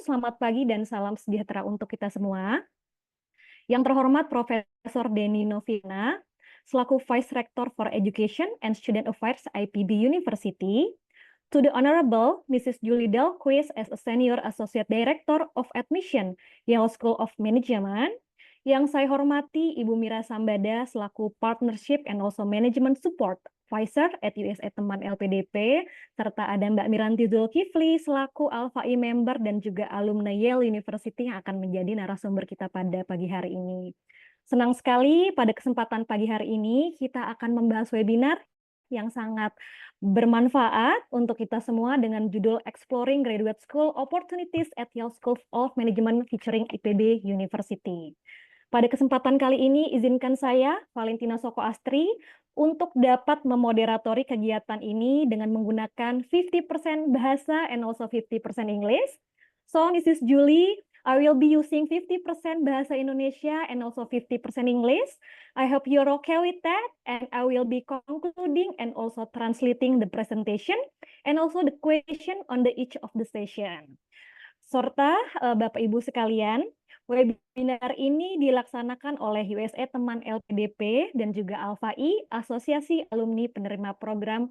selamat pagi dan salam sejahtera untuk kita semua. Yang terhormat Profesor Denny Novina, selaku Vice Rector for Education and Student Affairs IPB University, to the Honorable Mrs. Julie Dalquist as a Senior Associate Director of Admission, Yale School of Management, yang saya hormati Ibu Mira Sambada selaku Partnership and also Management Support Advisor at USA Teman LPDP, serta ada Mbak Miranti Zulkifli selaku Alpha E member dan juga alumni Yale University yang akan menjadi narasumber kita pada pagi hari ini. Senang sekali pada kesempatan pagi hari ini kita akan membahas webinar yang sangat bermanfaat untuk kita semua dengan judul Exploring Graduate School Opportunities at Yale School of Management featuring IPB University. Pada kesempatan kali ini, izinkan saya, Valentina Soko Astri, untuk dapat memoderatori kegiatan ini dengan menggunakan 50% bahasa and also 50% English. So, this is Julie. I will be using 50% bahasa Indonesia and also 50% English. I hope you're okay with that, and I will be concluding and also translating the presentation and also the question on the each of the session. Serta Bapak Ibu sekalian, webinar ini dilaksanakan oleh USA Teman LPDP dan juga Alpha E, Asosiasi Alumni Penerima Program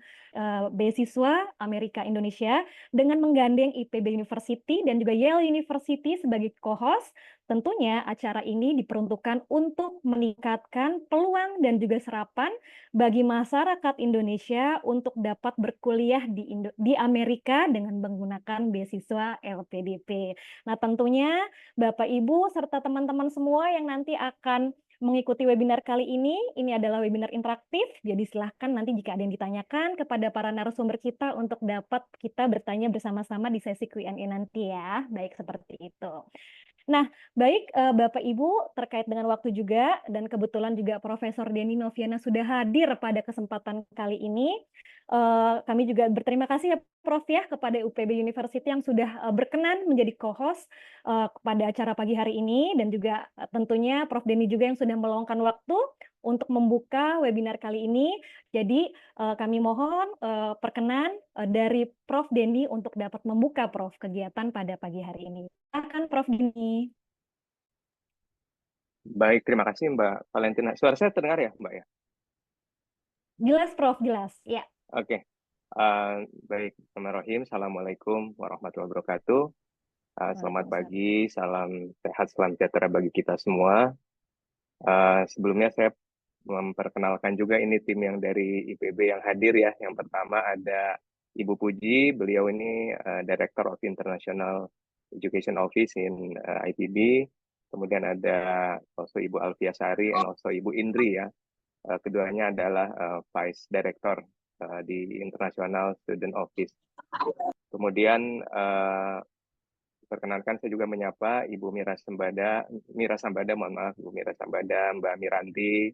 Beasiswa Amerika Indonesia, dengan menggandeng IPB University dan juga Yale University sebagai co-host. Tentunya acara ini diperuntukkan untuk meningkatkan peluang dan juga serapan bagi masyarakat Indonesia untuk dapat berkuliah di Amerika dengan menggunakan beasiswa LPDP. Nah, tentunya Bapak, Ibu, serta teman-teman semua yang nanti akan mengikuti webinar kali ini adalah webinar interaktif, jadi silahkan nanti jika ada yang ditanyakan kepada para narasumber kita untuk dapat kita bertanya bersama-sama di sesi Q&A nanti ya, baik seperti itu. Nah, baik Bapak Ibu, terkait dengan waktu juga, dan kebetulan juga Profesor Denny Noviana sudah hadir pada kesempatan kali ini. Kami juga berterima kasih ya Prof ya kepada UPB University yang sudah berkenan menjadi co-host pada acara pagi hari ini, dan juga tentunya Prof Denny juga yang sudah meluangkan waktu untuk membuka webinar kali ini. Jadi kami mohon perkenan dari Prof Denny untuk dapat membuka Prof kegiatan pada pagi hari ini. Silakan Prof Denny. Baik, terima kasih Mbak Valentina. Suara saya terdengar ya Mbak ya? Jelas Prof, jelas. Ya. Oke. Baik, Bismillahirrahmanirrahim. Assalamualaikum warahmatullahi wabarakatuh. Selamat pagi, salam sehat, salam sejahtera bagi kita semua. Sebelumnya saya memperkenalkan juga ini tim yang dari IPB yang hadir ya. Yang pertama ada Ibu Puji, beliau ini Director of International Education Office in IPB. Kemudian ada also Ibu Alfiasari and also Ibu Indri ya. Keduanya adalah Vice Director di International Student Office. Kemudian perkenalkan saya juga menyapa Ibu Mira Sambada, Ibu Mira Sambada, Mbak Miranti,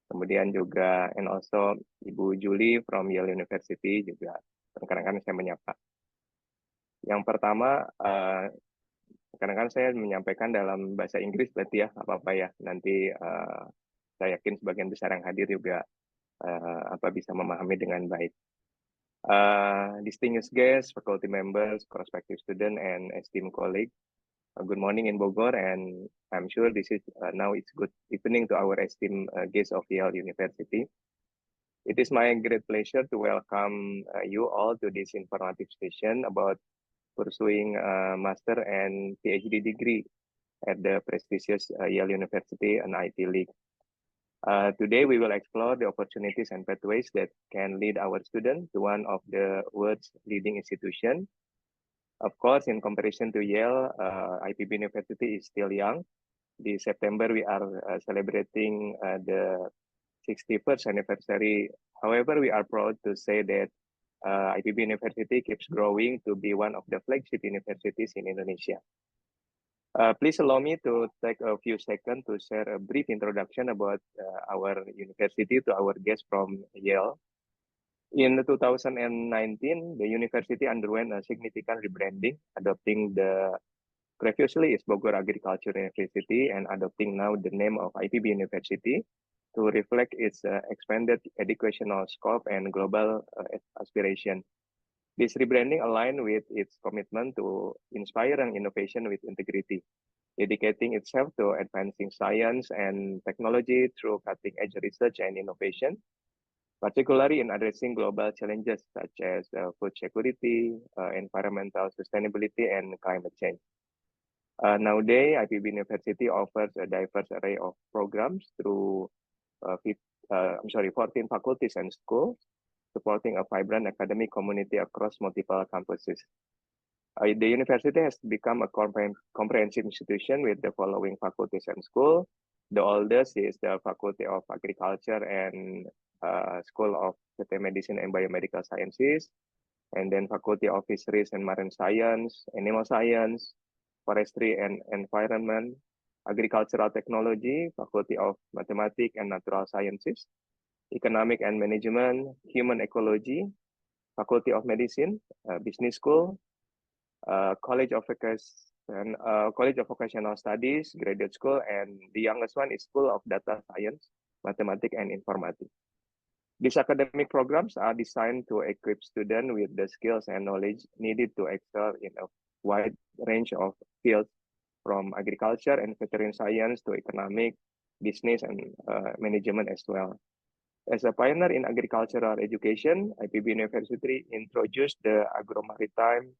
kemudian juga and also Ibu Julie from Yale University juga perkenalkan saya menyapa. Yang pertama, kadang-kadang saya menyampaikan dalam bahasa Inggris berarti ya, apa-apa ya. Nanti saya yakin sebagian besar yang hadir juga bisa memahami dengan baik. Distinguished guests, faculty members, prospective student, and esteemed colleagues, good morning in Bogor, and I'm sure this is now it's good evening to our esteemed guests of Yale University. It is my great pleasure to welcome you all to this informative session about pursuing a master and PhD degree at the prestigious Yale University and Ivy League. Today we will explore the opportunities and pathways that can lead our students to one of the world's leading institutions. Of course, in comparison to Yale, IPB University is still young. This September we are celebrating the 61st anniversary. However, we are proud to say that IPB University keeps growing to be one of the flagship universities in Indonesia. Please allow me to take a few seconds to share a brief introduction about our university to our guests from Yale. In 2019, the university underwent a significant rebranding, adopting the previously is Bogor Agriculture University and adopting now the name of IPB University to reflect its expanded educational scope and global aspiration. This rebranding aligned with its commitment to inspiring innovation with integrity, dedicating itself to advancing science and technology through cutting-edge research and innovation, particularly in addressing global challenges such as food security, environmental sustainability, and climate change. Nowadays, IPB University offers a diverse array of programs through 14 faculties and schools, supporting a vibrant academic community across multiple campuses. The university has become a comprehensive institution with the following faculties and schools. The oldest is the Faculty of Agriculture and School of Veterinary Medicine and Biomedical Sciences, and then Faculty of Fisheries and Marine Science, Animal Science, Forestry and Environment, Agricultural Technology, Faculty of Mathematics and Natural Sciences, Economic and Management, Human Ecology, Faculty of Medicine, Business School, College of Vocational Studies, Graduate School, and the youngest one is School of Data Science, Mathematics, and Informatics. These academic programs are designed to equip students with the skills and knowledge needed to excel in a wide range of fields, from agriculture and veterinary science to economic, business, and management as well. As a pioneer in agricultural education, IPB University introduced the Agro-Maritime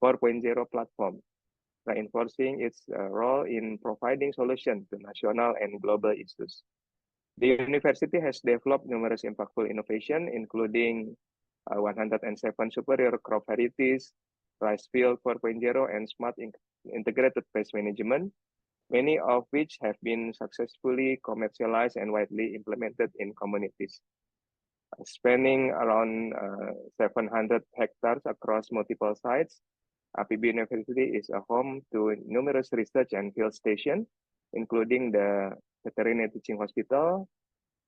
4.0 platform, reinforcing its role in providing solutions to national and global issues. The university has developed numerous impactful innovations, including 107 superior crop varieties, rice field 4.0, and smart integrated pest management, many of which have been successfully commercialized and widely implemented in communities. Spanning around 700 hectares across multiple sites, IPB University is a home to numerous research and field stations, including the Veterinary Teaching Hospital.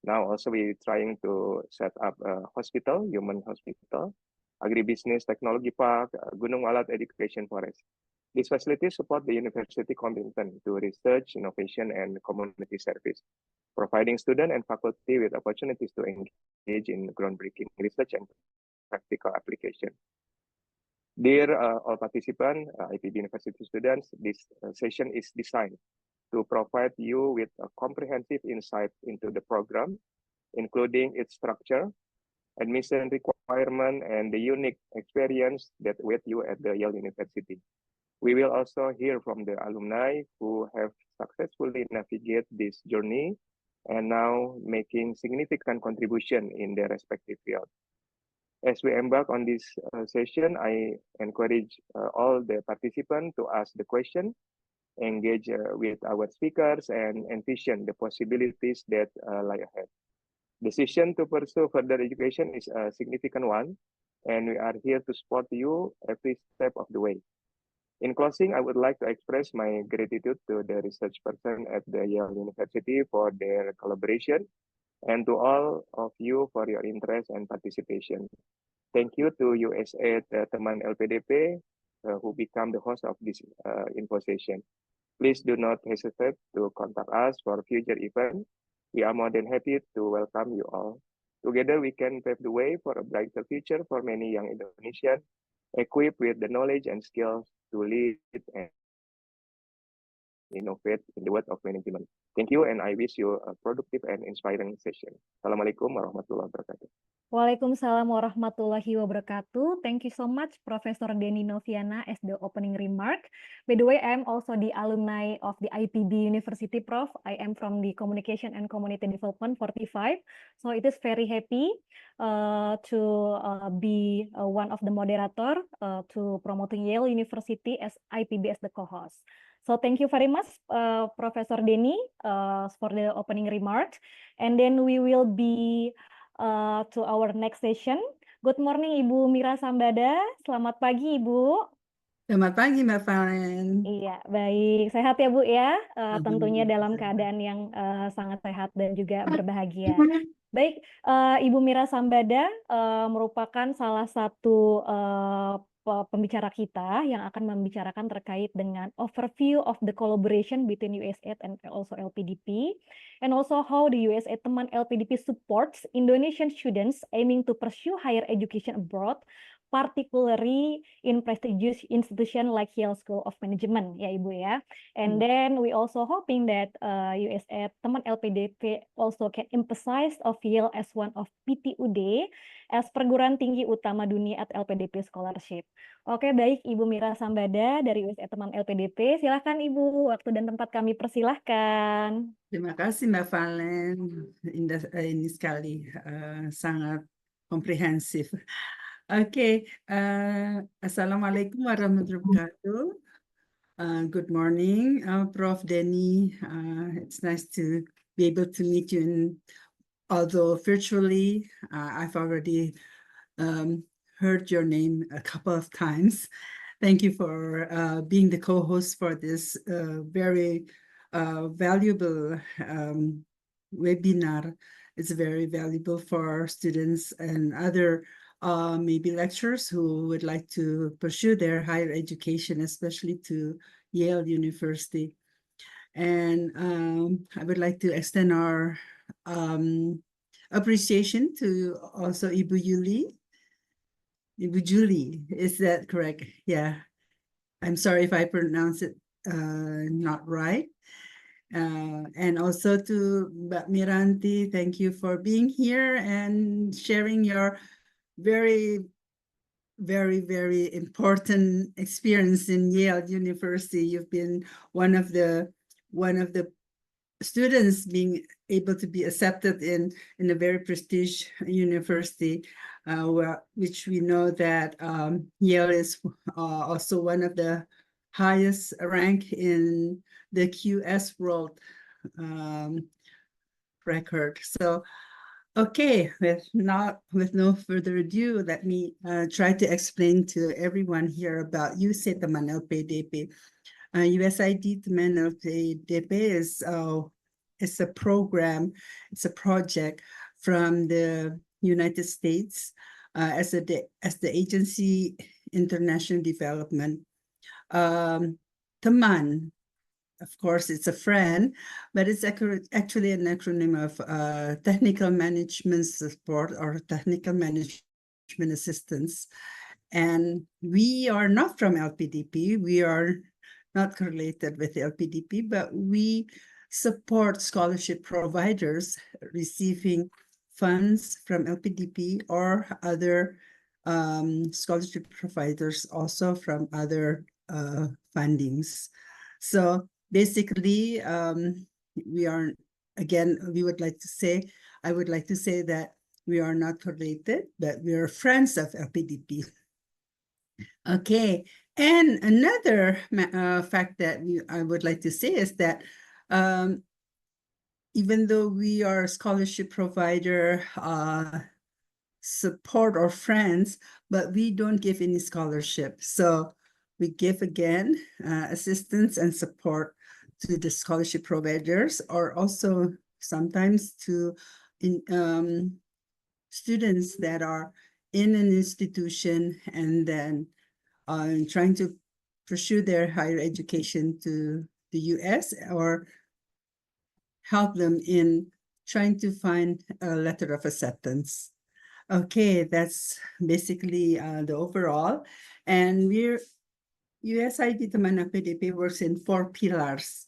Now also we're trying to set up a hospital, human hospital, agribusiness technology park, Gunung Alat education forest. These facilities support the university commitment to research, innovation, and community service, providing students and faculty with opportunities to engage in groundbreaking research and practical application. Dear all participants, IPB University students, this session is designed to provide you with a comprehensive insight into the program, including its structure, admission requirement, and the unique experience that await you at the Yale University. We will also hear from the alumni who have successfully navigated this journey and now making significant contribution in their respective field. As we embark on this session, I encourage all the participants to ask the question, engage with our speakers, and envision the possibilities that lie ahead. Decision to pursue further education is a significant one, and we are here to support you every step of the way. In closing, I would like to express my gratitude to the research person at the Yale University for their collaboration, and to all of you for your interest and participation. Thank you to USAID Teman LPDP who become the host of this info session. Please do not hesitate to contact us for future events. We are more than happy to welcome you all. Together, we can pave the way for a brighter future for many young Indonesians, equipped with the knowledge and skills to lead and innovate in the world of management. Thank you, and I wish you a productive and inspiring session. Assalamualaikum warahmatullahi wabarakatuh. Waalaikumsalam warahmatullahi wabarakatuh. Thank you so much, Professor Denny Noviana, as the opening remark. By the way, I am also the alumni of the IPB University, Prof. I am from the Communication and Community Development 45. So it is very happy to be one of the moderator to promoting Yale University as IPB as the co-host. So thank you very much, Professor Denny, for the opening remarks. And then we will be to our next session. Good morning, Ibu Mira Sambada. Selamat pagi, Ibu. Selamat pagi, Mbak Valen. Iya, baik. Sehat ya, Bu ya. Tentunya dalam keadaan yang sangat sehat dan juga berbahagia. Baik, Ibu Mira Sambada merupakan salah satu pembicara kita yang akan membicarakan terkait dengan overview of the collaboration between USAID and also LPDP, and also how the USAID Teman LPDP supports Indonesian students aiming to pursue higher education abroad, particularly in prestigious institution like Yale School of Management, ya Ibu ya. And then we also hoping that USA teman LPDP also can emphasize of Yale as one of PTUD as perguruan tinggi utama dunia at LPDP scholarship. Oke, baik Ibu Mira Sambada dari USA teman LPDP, silakan Ibu, waktu dan tempat kami persilahkan. Terima kasih Mbak Valen. Ini sekali sangat komprehensif. Oke, Assalamualaikum warahmatullahi wabarakatuh. Good morning, Prof. Denny. It's nice to be able to meet you, although virtually, I've already heard your name a couple of times. Thank you for being the co-host for this very valuable webinar. It's very valuable for students and other maybe lecturers who would like to pursue their higher education, especially to Yale University. And I would like to extend our appreciation to also Ibu Julie. Ibu Julie, is that correct? Yeah. I'm sorry if I pronounce it not right. And also to Mbak Miranti, thank you for being here and sharing your very, very, very important experience in Yale University. You've been one of the students being able to be accepted in a very prestigious university, which we know that Yale is also one of the highest rank in the QS World record. So, okay, with no further ado, let me try to explain to everyone here about USA Teman LPDP. USID Teman LPDP is a program, it's a project from the United States as the Agency International Development. Teman, of course, it's a friend, but it's actually an acronym of Technical Management Support or Technical Management Assistance. And we are not from LPDP. We are not correlated with LPDP, but we support scholarship providers receiving funds from LPDP or other scholarship providers also from other fundings. So basically, we are, again, I would like to say that we are not related, but we are friends of LPDP. Okay, and another fact that I would like to say is that even though we are a scholarship provider, support our friends, but we don't give any scholarship. So we give again assistance and support to the scholarship providers, or also sometimes to students that are in an institution and then trying to pursue their higher education to the US, or help them in trying to find a letter of acceptance. Okay, that's basically the overall. And USID Teman LPDP works in 4 pillars.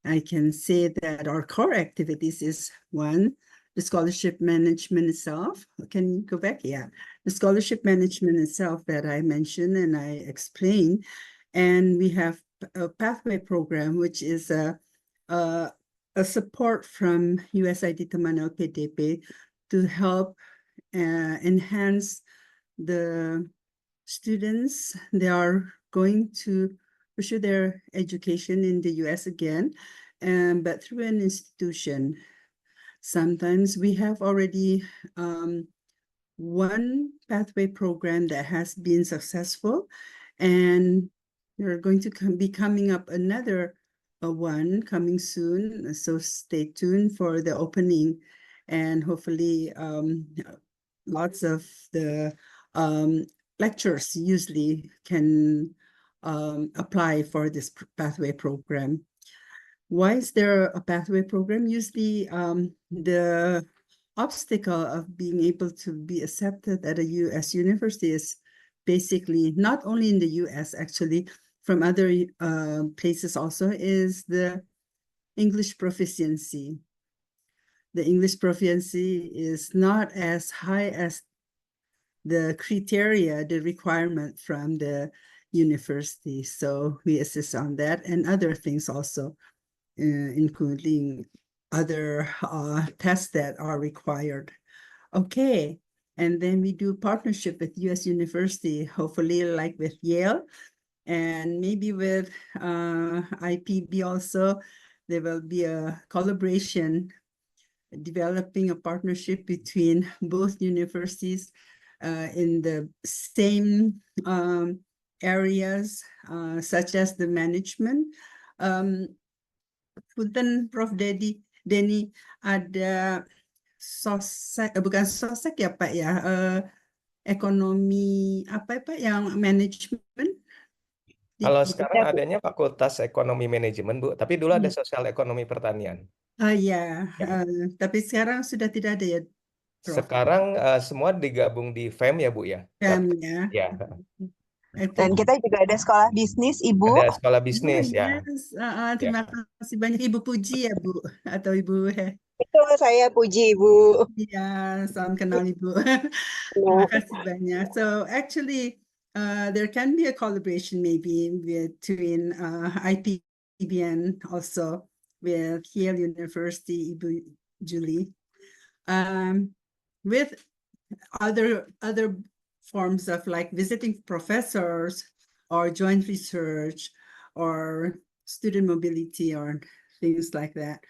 I can say that our core activities is 1, the scholarship management itself. Can you go back? Yeah, the scholarship management itself that I mentioned and I explained. And we have a pathway program, which is a support from USID Teman LPDP to help enhance the students. They are going to pursue their education in the US again, but through an institution. Sometimes we have already one pathway program that has been successful, and we're going to be coming up another one coming soon. So stay tuned for the opening, and hopefully lots of the lecturers usually can apply for this pathway program. Why is there a pathway program? Usually the obstacle of being able to be accepted at a US university is basically, not only in the US, actually, from other places also, is the English proficiency. The English proficiency is not as high as the criteria, the requirement from the university. So we assist on that and other things also, including other tests that are required. Okay, and then we do partnership with US University, hopefully like with Yale, and maybe with IPB also. There will be a collaboration, developing a partnership between both universities in the same areas, such as the management. Punten Prof. Denny, ada sosek, bukan sosek ya Pak ya, ekonomi apa Pak yang manajemen? Kalau sekarang adanya Fakultas Ekonomi Manajemen, Bu, tapi dulu ada Sosial Ekonomi Pertanian. Ya, tapi sekarang sudah tidak ada ya, Prof. Sekarang semua digabung di FEM ya, Bu ya? FEM ya. Ya. Dan kita juga ada sekolah bisnis, Ibu. Ada sekolah bisnis ya. Yes. Terima kasih banyak Ibu Puji ya Bu, atau Ibu Betul, saya Puji, Ibu. Ya, salam kenal Ibu. Terima kasih banyak. So actually, there can be a collaboration maybe between IPB and also with Yale University, Ibu Julie, with other forms of like visiting professors or joint research or student mobility or things like that.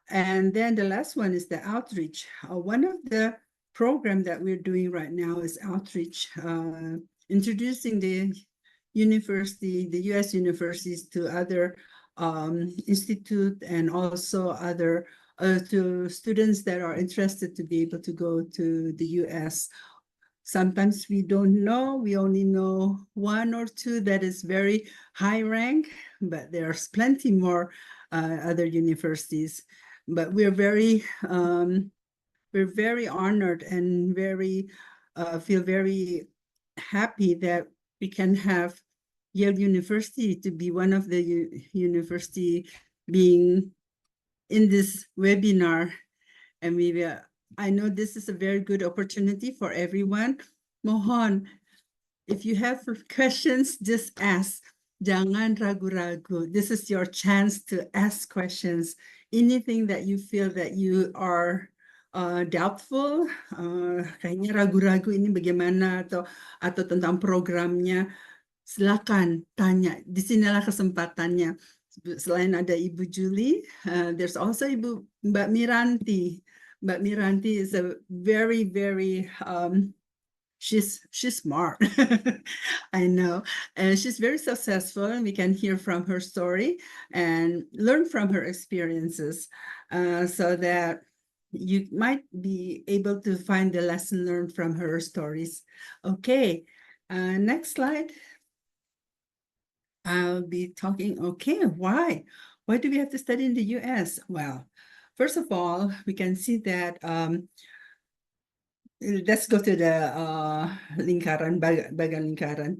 And then the last one is the outreach. One of the program that we're doing right now is outreach, introducing the university, the US universities to other institute and also other to students that are interested to be able to go to the US. Sometimes we don't know, we only know one or two that is very high rank, but there's plenty more other universities. But we're very honored and very feel very happy that we can have Yale University to be one of the university being in this webinar. And I know this is a very good opportunity for everyone. Mohon, if you have questions, just ask. Jangan ragu-ragu. This is your chance to ask questions. Anything that you feel that you are doubtful, kayaknya ragu-ragu ini bagaimana atau tentang programnya, silakan tanya. Di sinilah kesempatannya. Selain ada Ibu Julie, there's also Mbak Miranti. Mbak Miranti is a very, she's smart. I know, and she's very successful, and we can hear from her story and learn from her experiences, so that you might be able to find the lesson learned from her stories. Okay, next slide. I'll be talking, okay, why do we have to study in the US? Well, first of all, we can see that let's go to the lingkaran, bagan lingkaran.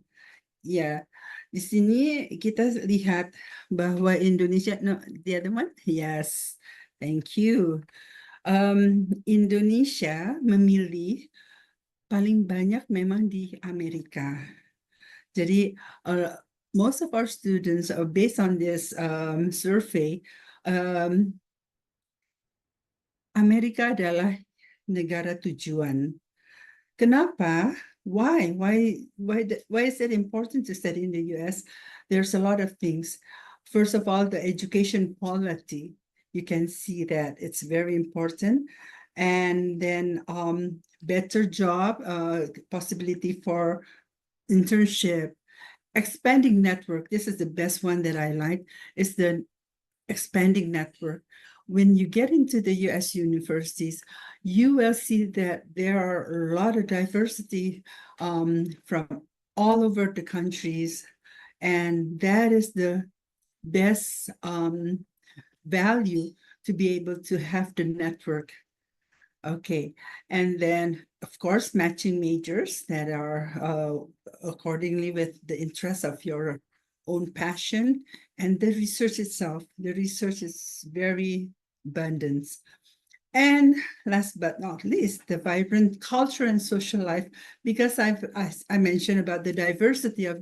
Ya, di sini kita lihat bahwa Indonesia, no, the other one? Yes, thank you. Indonesia memilih paling banyak memang di Amerika. Jadi, most of our students are based on this survey. Amerika adalah negara tujuan. Kenapa? Why is it important to study in the US? There's a lot of things. First of all, the education quality. You can see that it's very important. And then better job, possibility for internship, expanding network. This is the best one that I like, is the expanding network. When you get into the US universities, you will see that there are a lot of diversity from all over the countries, and that is the best value to be able to have the network. Okay, and then of course, matching majors that are accordingly with the interests of your own passion, and the research itself. The research is very abundant. And last but not least, the vibrant culture and social life, because I mentioned about the diversity of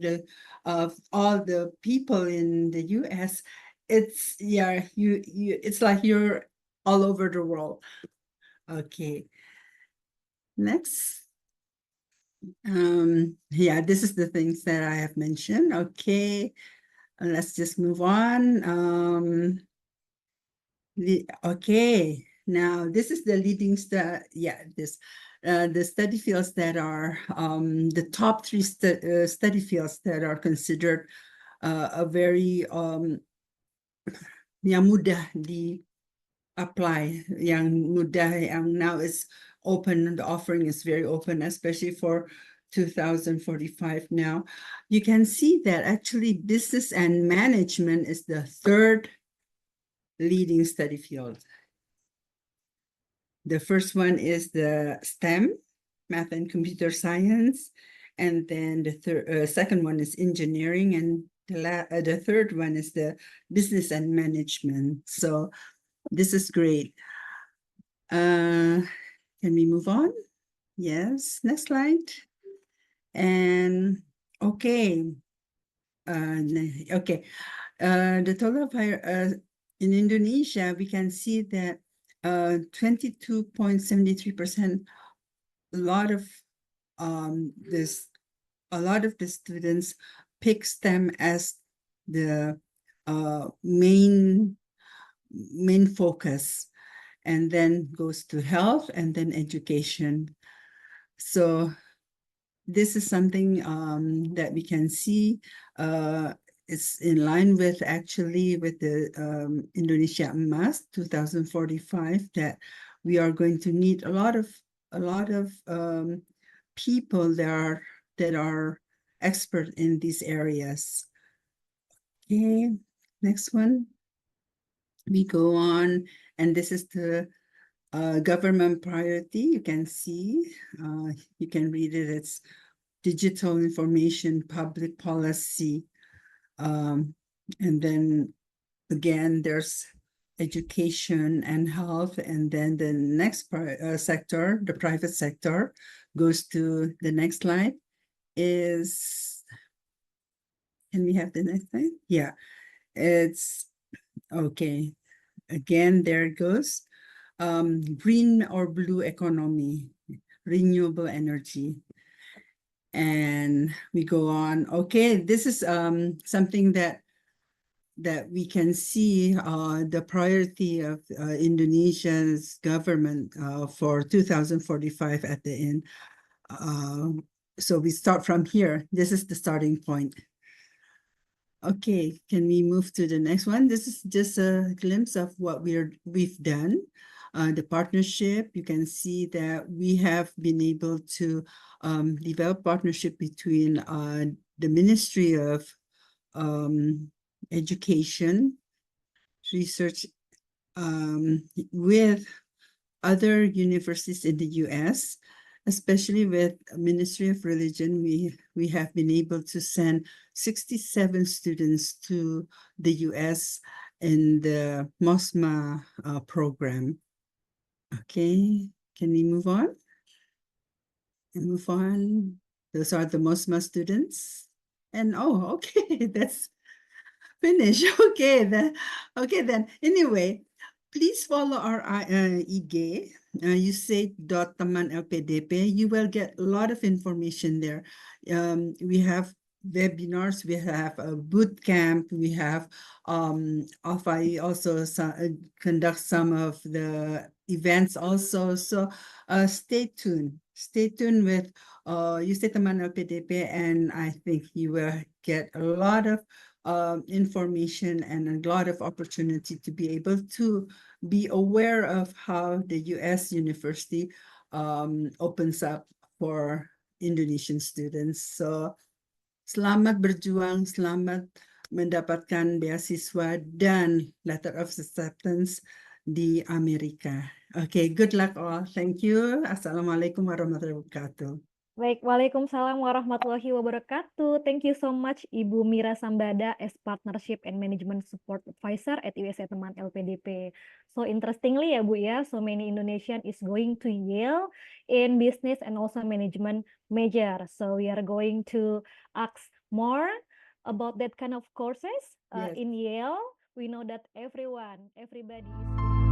all the people in the US. It's it's like you're all over the world. Okay. Next. Yeah, this is the things that I have mentioned. Okay. Let's just move on. Okay. Now, this is the leading the study fields that are the top three study fields that are considered a very yang mudah di-apply, yang mudah, yang now is open. The offering is very open, especially for 2045 now. You can see that actually business and management is the third leading study field. The first one is the STEM, math and computer science, and then the second one is engineering, and the third one is the business and management. So this is great. Can we move on? Yes, next slide. And okay. The total in Indonesia, we can see that 22.73%, a lot of the students pick STEM as the main focus, and then goes to health and then education. So this is something that we can see it's in line with actually with the Indonesia Emas 2045, that we are going to need a lot of people that are expert in these areas. Okay, next one. We go on, and this is the government priority. You can see, you can read it. It's digital information, public policy. And then again, there's education and health. And then the next sector, the private sector, goes to the next slide is, can we have the next slide? Yeah, it's okay. Again, there it goes. Green or blue economy, renewable energy. And we go on. Okay, this is something that we can see the priority of Indonesia's government for 2045 at the end. So we start from here. This is the starting point. Okay, can we move to the next one? This is just a glimpse of what we've done. The partnership, you can see that we have been able to develop partnership between the Ministry of Education, Research, with other universities in the US, especially with Ministry of Religion. We have been able to send 67 students to the US in the MOSMA program. Okay, can we move on? Move on. Those are the MOSMA students. And oh, okay, that's finished. Okay, then anyway, please follow our IG. You say .teman.lpdp. You will get a lot of information there. We have webinars, we have a boot camp, we have AFAI also conduct some of the events also. So stay tuned with you say Teman LPDP, and I think you will get a lot of information and a lot of opportunity to be able to be aware of how the US University opens up for Indonesian students. So selamat berjuang, selamat mendapatkan beasiswa dan letter of acceptance di Amerika. Oke, good luck all. Thank you. Assalamualaikum warahmatullahi wabarakatuh. Baik, Waalaikumsalam warahmatullahi wabarakatuh. Thank you so much, Ibu Mira Sambada as Partnership and Management Support Advisor at USA Teman LPDP. So interestingly ya Bu ya, so many Indonesian is going to Yale in business and also management major. So we are going to ask more about that kind of courses Yes. in Yale. We know that everybody is